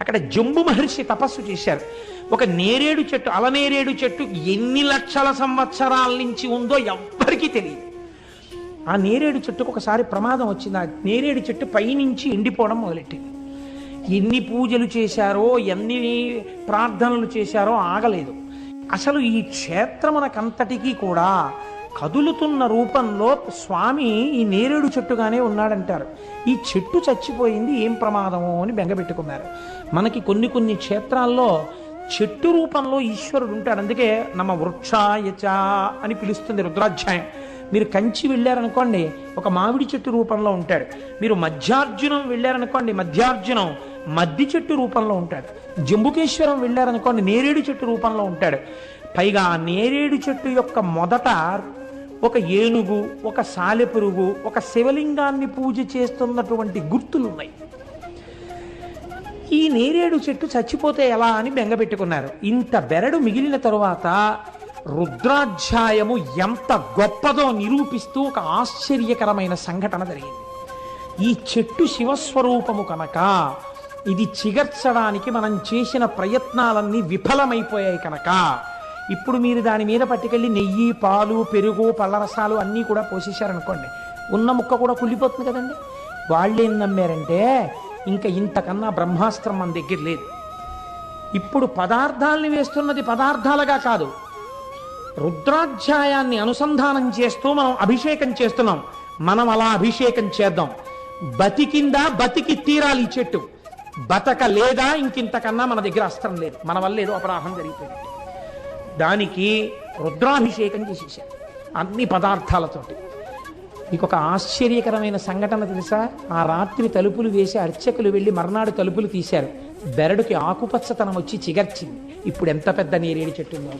అక్కడ జంబు మహర్షి తపస్సు చేశారు. ఒక నేరేడు చెట్టు, అలనేరేడు చెట్టు ఎన్ని లక్షల సంవత్సరాల నుంచి ఉందో ఎవ్వరికీ తెలియదు. ఆ నేరేడు చెట్టుకు ఒకసారి ప్రమాదం వచ్చింది. ఆ నేరేడు చెట్టు పైనుంచి ఎండిపోవడం మొదలెట్టింది. ఎన్ని పూజలు చేశారో, ఎన్ని ప్రార్థనలు చేశారో ఆగలేదు. అసలు ఈ క్షేత్రమునకంతటికీ కూడా కదులుతున్న రూపంలో స్వామి ఈ నేరేడు చెట్టుగానే ఉన్నాడంటారు. ఈ చెట్టు చచ్చిపోయింది, ఏం ప్రమాదమో అని బెంగపెట్టుకున్నారు. మనకి కొన్ని కొన్ని క్షేత్రాల్లో చెట్టు రూపంలో ఈశ్వరుడు ఉంటాడు. అందుకే నమ వృక్షాయచ అని పిలుస్తుంది రుద్రాధ్యాయం. మీరు కంచి వెళ్ళారనుకోండి, ఒక మామిడి చెట్టు రూపంలో ఉంటాడు. మీరు మధ్యార్జునం వెళ్ళారనుకోండి, మధ్యార్జునం మద్ది చెట్టు రూపంలో ఉంటాడు. జంబుకేశ్వరం వెళ్ళారనుకోండి, నేరేడు చెట్టు రూపంలో ఉంటాడు. పైగా ఆ నేరేడు చెట్టు యొక్క మొదట ఒక ఏనుగు, ఒక సాలెపురుగు, ఒక శివలింగాన్ని పూజ చేస్తున్నటువంటి గుర్తులున్నాయి. ఈ నేరేడు చెట్టు చచ్చిపోతే ఎలా అని బెంగపెట్టుకున్నారు. ఇంత బెరడు మిగిలిన తరువాత రుద్రాధ్యాయము ఎంత గొప్పదో నిరూపిస్తూ ఒక ఆశ్చర్యకరమైన సంఘటన జరిగింది. ఈ చెట్టు శివస్వరూపము కనుక ఇది చిగర్చడానికి మనం చేసిన ప్రయత్నాలన్నీ విఫలమైపోయాయి కనుక ఇప్పుడు మీరు దాని మీద పట్టుకెళ్ళి నెయ్యి, పాలు, పెరుగు, పళ్ళరసాలు అన్నీ కూడా పోసేశారనుకోండి, ఉన్న ముక్క కూడా కుళ్ళిపోతుంది కదండి. వాళ్ళేం నమ్మారంటే ఇంకా ఇంతకన్నా బ్రహ్మాస్త్రం మన దగ్గర లేదు. ఇప్పుడు పదార్థాలని వేస్తున్నది పదార్థాలుగా కాదు, రుద్రాధ్యాయాన్ని అనుసంధానం చేస్తూ మనం అభిషేకం చేస్తున్నాం. మనం అలా అభిషేకం చేద్దాం. బతికిందా, బతికి తీరాలి ఈ చెట్టు. బతక లేదా ఇంకింతకన్నా మన దగ్గర అస్త్రం లేదు. మన వల్ల ఏదో అపరాధం జరిగిపోయింది. దానికి రుద్రాభిషేకం చేసేసారు అన్ని పదార్థాలతోటి. మీకు ఒక ఆశ్చర్యకరమైన సంఘటన తెలుసా? ఆ రాత్రి తలుపులు వేసి అర్చకులు వెళ్ళి మర్నాడు తలుపులు తీశారు. బెరడుకి ఆకుపచ్చతనం వచ్చి చిగర్చింది. ఇప్పుడు ఎంత పెద్ద నేరేడు చెట్టు ఉందో.